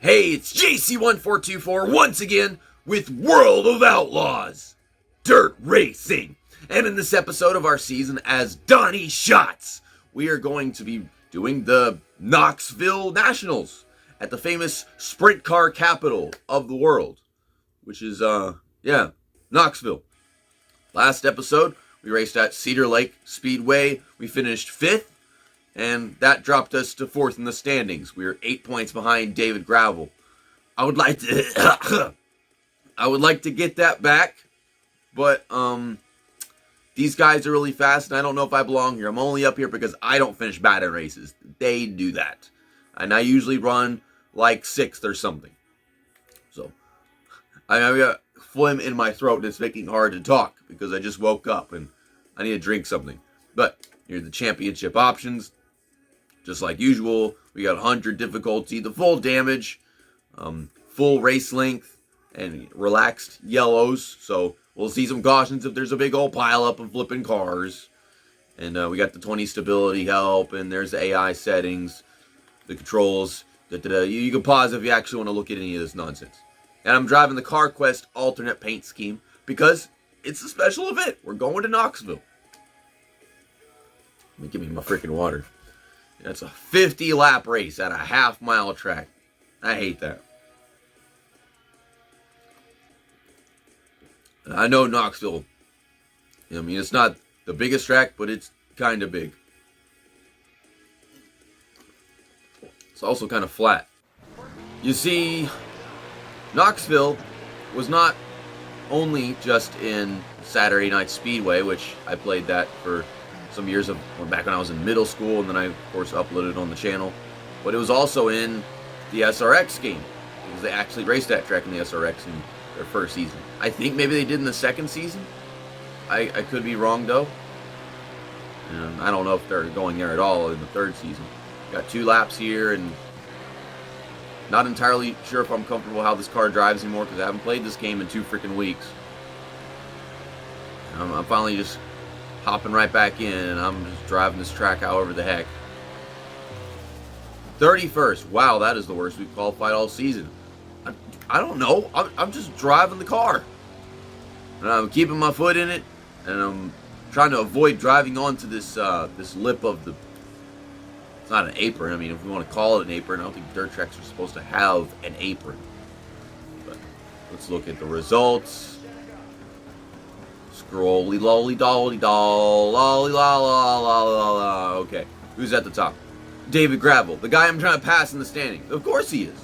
Hey, it's JC1424 once again with World of Outlaws Dirt Racing. And in this episode of our season as Donny Schatz, we are going to be doing the Knoxville Nationals at the famous sprint car capital of the world, which is, Knoxville. Last episode, we raced at Cedar Lake Speedway. We finished 5th. And that dropped us to 4th in the standings. We were 8 points behind David Gravel. I would like to get that back, but these guys are really fast, and I don't know if I belong here. I'm only up here because I don't finish bad in races. They do that, and I usually run like 6th or something. So I got phlegm in my throat, and it's making it hard to talk because I just woke up and I need to drink something. But here's the championship options. Just like usual, we got 100 difficulty, the full damage, full race length, and relaxed yellows. So we'll see some cautions if there's a big old pileup of flipping cars. And we got the 20 stability help, and there's the AI settings, the controls. You can pause if you actually want to look at any of this nonsense. And I'm driving the CarQuest alternate paint scheme because it's a special event. We're going to Knoxville. Give me my freaking water. That's a 50-lap race at a half-mile track. I hate that. I know Knoxville, I mean, it's not the biggest track, but it's kind of big. It's also kind of flat. You see, Knoxville was not only just in Saturday Night Speedway, which I played that for some years of back when I was in middle school, and then I of course uploaded it on the channel. But it was also in the SRX game because they actually raced that track in the SRX in their first season. I think maybe they did in the second season. I could be wrong though. And I don't know if they're going there at all in the third season. Got 2 laps here, and not entirely sure if I'm comfortable how this car drives anymore because I haven't played this game in 2 freaking weeks. I'm finally just hopping right back in, and I'm just driving this track however the heck. 31st. Wow, that is the worst we've qualified all season. I don't know. I'm just driving the car. And I'm keeping my foot in it, and I'm trying to avoid driving onto this this lip of the... It's not an apron. I mean, if we want to call it an apron, I don't think dirt tracks are supposed to have an apron. But let's look at the results. Scrolly lolly dolly doll lolly la la la la la. Okay, who's at the top? David Gravel, the guy I'm trying to pass in the standings. Of course he is.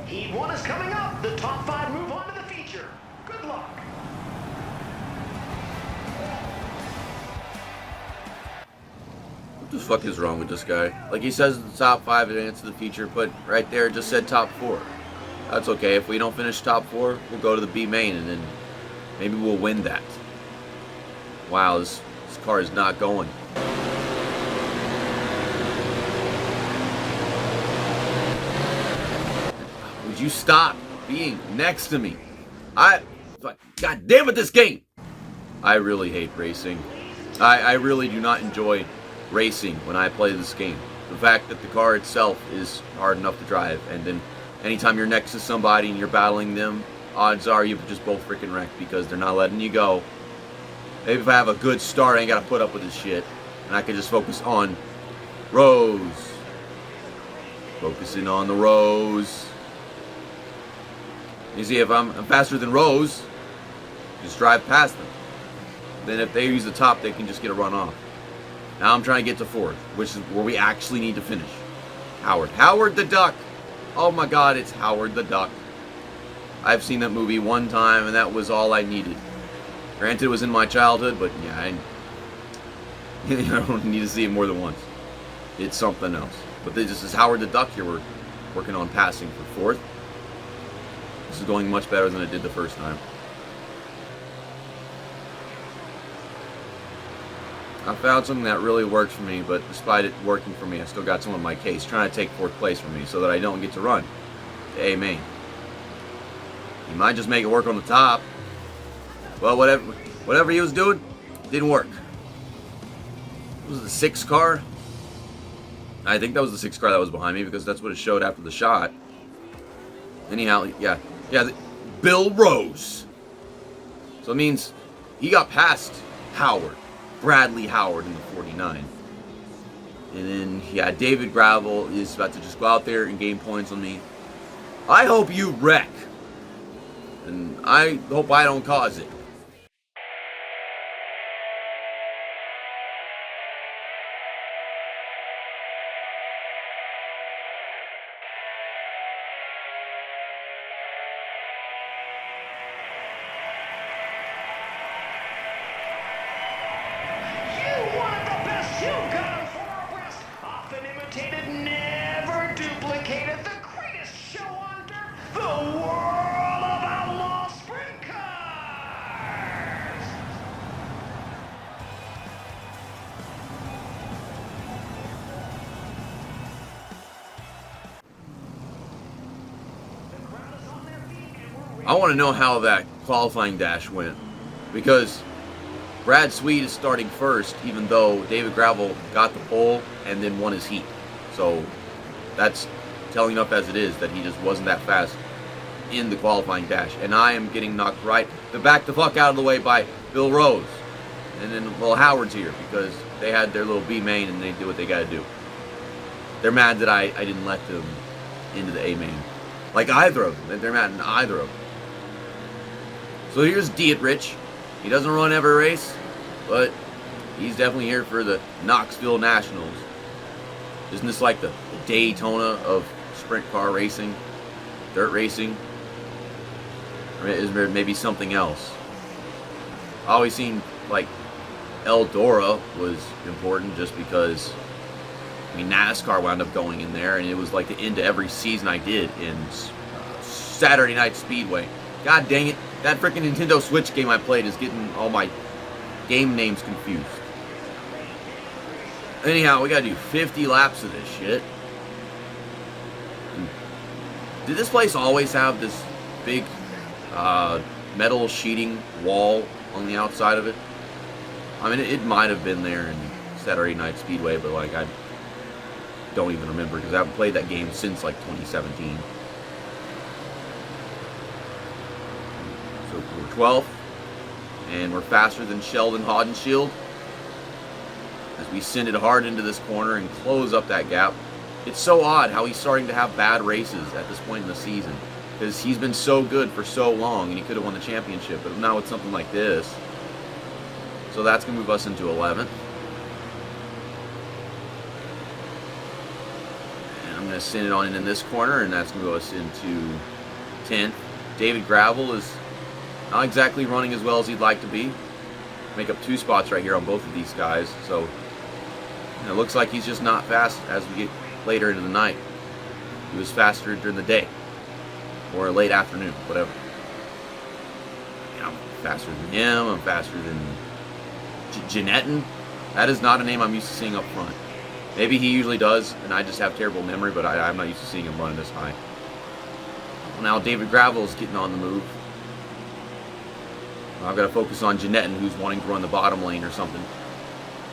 Heat 1 is coming up. The top 5 move on to the feature. Good luck. What the fuck is wrong with this guy? Like, he says the top 5 advance to the feature, but right there it just said top 4. That's okay. If we don't finish top 4, we'll go to the B main, and then maybe we'll win that. Wow, this car is not going. Would you stop being next to me? God damn it, this game! I really hate racing. I really do not enjoy racing when I play this game. The fact that the car itself is hard enough to drive, and then anytime you're next to somebody and you're battling them, odds are you've just both freaking wrecked because they're not letting you go. Maybe if I have a good start, I ain't gotta put up with this shit, and I can just focus on Rose. Focusing on the Rose. You see, if I'm faster than Rose, just drive past them. Then if they use the top, they can just get a run off. Now I'm trying to get to 4th, which is where we actually need to finish. Howard the Duck. Oh my God, it's Howard the Duck. I've seen that movie 1 time, and that was all I needed. Granted, it was in my childhood, but yeah, I don't need to see it more than once. It's something else. But this is Howard the Duck here. We're working on passing for 4th. This is going much better than it did the first time. I found something that really works for me, but despite it working for me, I still got someone in my case trying to take 4th place from me so that I don't get to run to A main. He might just make it work on the top. Well, whatever he was doing, didn't work. It was the 6th car. I think that was the 6 car that was behind me because that's what it showed after the shot. Anyhow, yeah, Bill Rose. So it means he got past Howard, Bradley Howard in the 49. And then, yeah, David Gravel is about to just go out there and gain points on me. I hope you wreck. And I hope I don't cause it. Never duplicated, the greatest show on dirt, the World of Outlaws Sprint Cars! I want to know how that qualifying dash went, because Brad Sweet is starting first, even though David Gravel got the pole and then won his heat. So that's telling enough as it is that he just wasn't that fast in the qualifying dash. And I am getting knocked right the back the fuck out of the way by Bill Rose. And then, well, Howard's here because they had their little B main and they do what they gotta do. They're mad that I didn't let them into the A main. Like either of them. They're mad at either of them. So here's Dietrich. He doesn't run every race, but he's definitely here for the Knoxville Nationals. Isn't this like the Daytona of sprint car racing, dirt racing? Or is there maybe something else? I always seen like Eldora was important just because, I mean, NASCAR wound up going in there, and it was like the end of every season I did in Saturday Night Speedway. God dang it, that freaking Nintendo Switch game I played is getting all my game names confused. Anyhow, we gotta do 50 laps of this shit. Did this place always have this big metal sheeting wall on the outside of it? I mean, it might have been there in Saturday Night Speedway, but like I don't even remember because I haven't played that game since like 2017. So we're 12th, and we're faster than Sheldon Haudenschild as we send it hard into this corner and close up that gap. It's so odd how he's starting to have bad races at this point in the season, because he's been so good for so long and he could have won the championship, but now it's something like this. So that's going to move us into 11th. And I'm going to send it on in this corner, and that's going to move us into 10th. David Gravel is not exactly running as well as he'd like to be. Make up 2 spots right here on both of these guys. So it looks like he's just not fast as we get later into the night. He was faster during the day or late afternoon, whatever. And I'm faster than him. I'm faster than Jeanetton. That is not a name I'm used to seeing up front. Maybe he usually does, and I just have terrible memory, but I'm not used to seeing him running this high. Well, now David Gravel is getting on the move. I've got to focus on Jeanetton, who's wanting to run the bottom lane or something.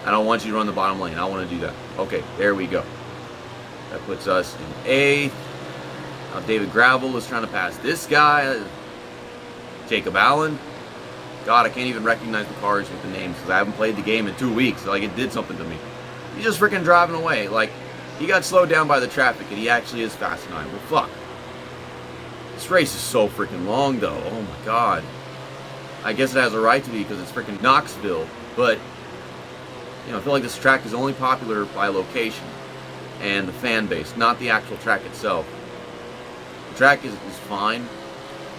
I don't want you to run the bottom lane. I want to do that. Okay, there we go. That puts us in 8th. Now David Gravel is trying to pass this guy. Jacob Allen. God, I can't even recognize the cars with the names because I haven't played the game in 2 weeks. Like, it did something to me. He's just freaking driving away. Like, he got slowed down by the traffic, and he actually is fast tonight. Well, fuck. This race is so freaking long, though. Oh, my God. I guess it has a right to be because it's freaking Knoxville. But, you know, I feel like this track is only popular by location and the fan base, not the actual track itself. The track is fine.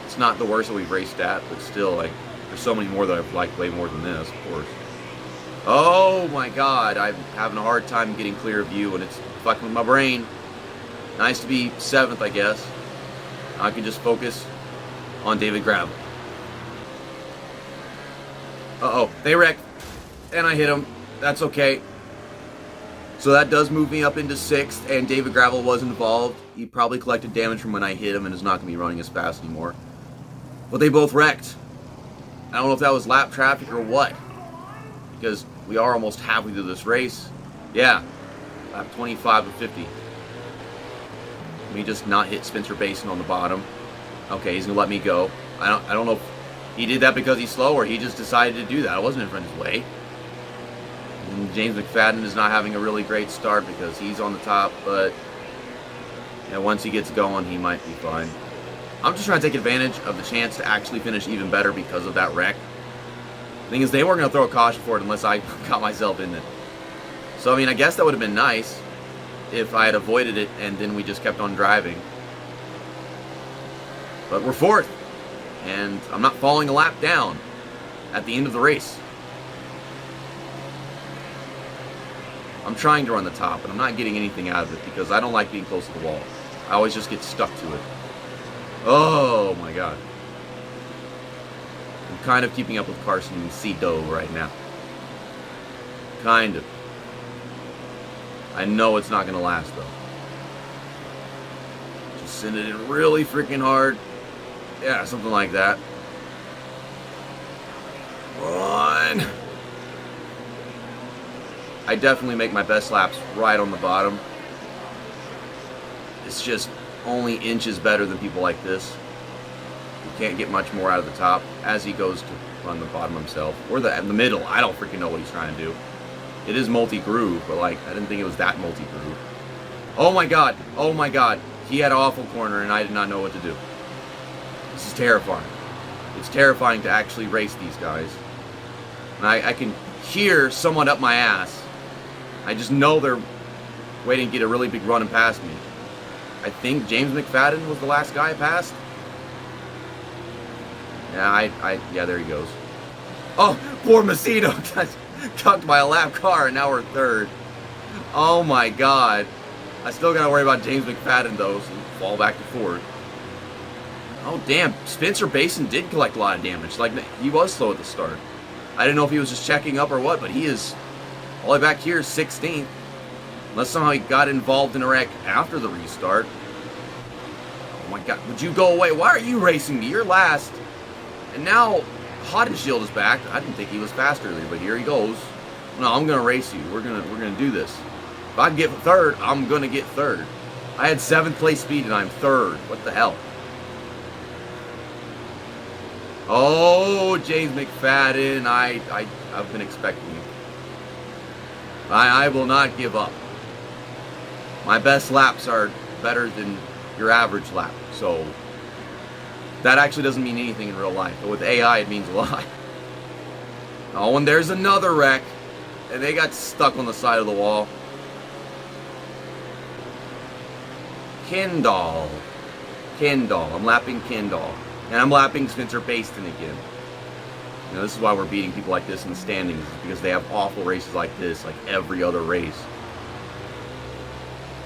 It's not the worst that we've raced at, but still, like, there's so many more that I've liked way more than this, of course. Oh my God, I'm having a hard time getting clear view and it's fucking with my brain. Nice to be 7th, I guess. I can just focus on David Gravel. Uh-oh, they wrecked, and I hit him. That's okay. So that does move me up into 6th, and David Gravel was involved. He probably collected damage from when I hit him and is not going to be running as fast anymore. But they both wrecked. I don't know if that was lap traffic or what, because we are almost halfway through this race. Yeah, Lap 25 of 50. Let me just not hit Spencer Basin on the bottom. Okay, he's gonna let me go. I don't know if he did that because he's slow or he just decided to do that. I wasn't in his way. And James McFadden is not having a really great start because he's on the top, but yeah, once he gets going, he might be fine. I'm just trying to take advantage of the chance to actually finish even better because of that wreck. The thing is, they weren't going to throw a caution for it unless I got myself in it. So, I mean, I guess that would have been nice if I had avoided it and then we just kept on driving. But we're fourth, and I'm not falling a lap down at the end of the race. I'm trying to run the top, but I'm not getting anything out of it because I don't like being close to the wall. I always just get stuck to it. Oh my god. I'm kind of keeping up with Carson Cito right now. Kind of. I know it's not going to last though. Just send it in really freaking hard. Yeah, something like that. Run. I definitely make my best laps right on the bottom. It's just only inches better than people like this. You can't get much more out of the top as he goes to run the bottom himself. Or the middle. I don't freaking know what he's trying to do. It is multi-groove, but like, I didn't think it was that multi-groove. Oh my god. Oh my god. He had an awful corner and I did not know what to do. This is terrifying. It's terrifying to actually race these guys. And I can hear someone up my ass. I just know they're waiting to get a really big run and pass me. I think James McFadden was the last guy I passed. Yeah, yeah, there he goes. Oh, poor Macedo got tucked by a lap car, and now we're third. Oh my god. I still gotta worry about James McFadden though, so fall back to fourth. Oh damn, Spencer Basin did collect a lot of damage. Like, he was slow at the start. I didn't know if he was just checking up or what, but he is all the way back here, 16th. Unless somehow he got involved in a wreck after the restart. Oh my god, would you go away? Why are you racing me? You're last. And now, Hot and Shield is back. I didn't think he was fast earlier, but here he goes. No, I'm gonna race you. We're gonna do this. If I can get third, I'm gonna get third. I had 7th place speed and I'm third. What the hell? Oh, James McFadden, I've been expecting it. I will not give up. My best laps are better than your average lap, so that actually doesn't mean anything in real life, but with AI it means a lot. Oh, and there's another wreck, and they got stuck on the side of the wall. Kendall. I'm lapping Kendall. And I'm lapping Spencer Basin again. You know, this is why we're beating people like this in the standings, because they have awful races like this, like every other race.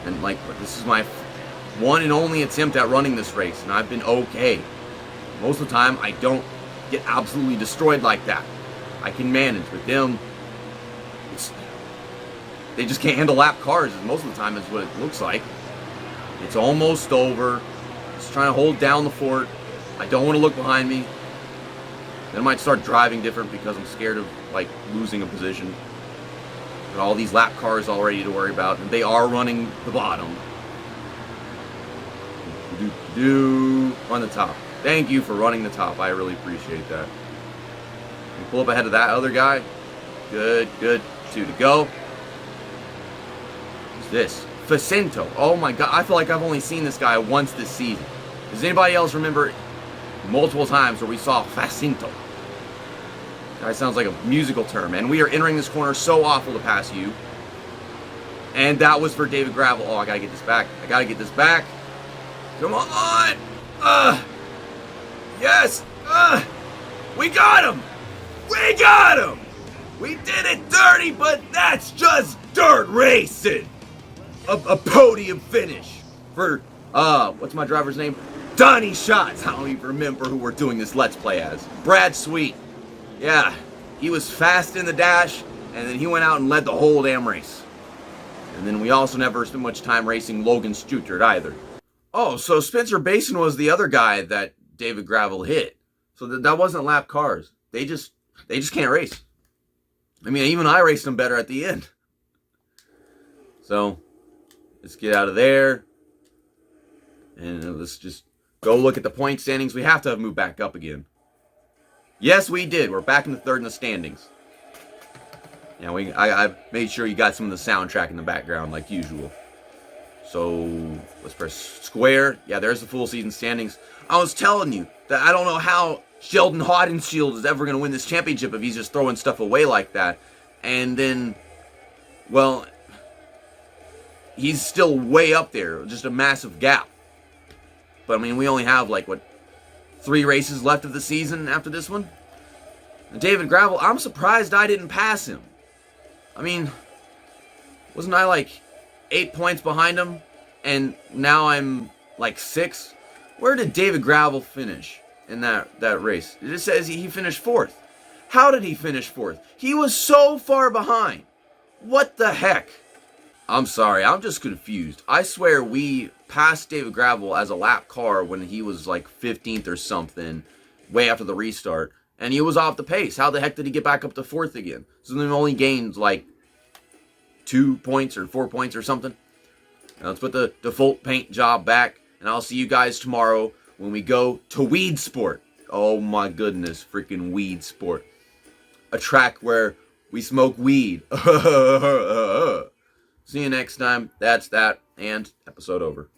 And like, this is my one and only attempt at running this race, and I've been okay. Most of the time, I don't get absolutely destroyed like that. I can manage. With them, they just can't handle lap cars, most of the time is what it looks like. It's almost over. Just trying to hold down the fort. I don't want to look behind me. Then I might start driving different because I'm scared of, like, losing a position. Got all these lap cars already to worry about, and they are running the bottom. Run the top. Thank you for running the top. I really appreciate that. You pull up ahead of that other guy. Good. 2 to go. Who's this? Facento. Oh my god. I feel like I've only seen this guy once this season. Does anybody else remember multiple times where we saw Facento? That sounds like a musical term. And we are entering this corner so awful to pass you. And that was for David Gravel. Oh, I gotta get this back. Come on! Yes! We got him! We did it dirty, but that's just dirt racing! A podium finish for, what's my driver's name? Donny Schatz! I don't even remember who we're doing this Let's Play as. Brad Sweet. Yeah, he was fast in the dash, and then he went out and led the whole damn race. And then we also never spent much time racing Logan Stuttgart either. Oh, so Spencer Basin was the other guy that David Gravel hit. So that wasn't lap cars. They just can't race. I mean, even I raced them better at the end. So, let's get out of there. And let's just go look at the point standings. We have to have moved back up again. Yes, we did. We're back in the third in the standings. Yeah, I made sure you got some of the soundtrack in the background like usual. So, let's press square. Yeah, there's the full season standings. I was telling you that I don't know how Sheldon Haudenschild is ever going to win this championship if he's just throwing stuff away like that. And then, well, he's still way up there. Just a massive gap. But, I mean, we only have, 3 races left of the season after this one. And David Gravel, I'm surprised I didn't pass him. I mean, wasn't I, 8 points behind him? And now I'm, 6? Where did David Gravel finish in that race? It just says he finished 4th. How did he finish 4th? He was so far behind. What the heck? I'm sorry, I'm just confused. I swear we passed David Gravel as a lap car when he was 15th or something, way after the restart, and he was off the pace. How the heck did he get back up to 4th again? So then he only gained 2 points or 4 points or something. Now let's put the default paint job back, and I'll see you guys tomorrow when we go to Weed Sport. Oh my goodness, freaking Weed Sport. A track where we smoke weed. See you next time. That's that, and episode over.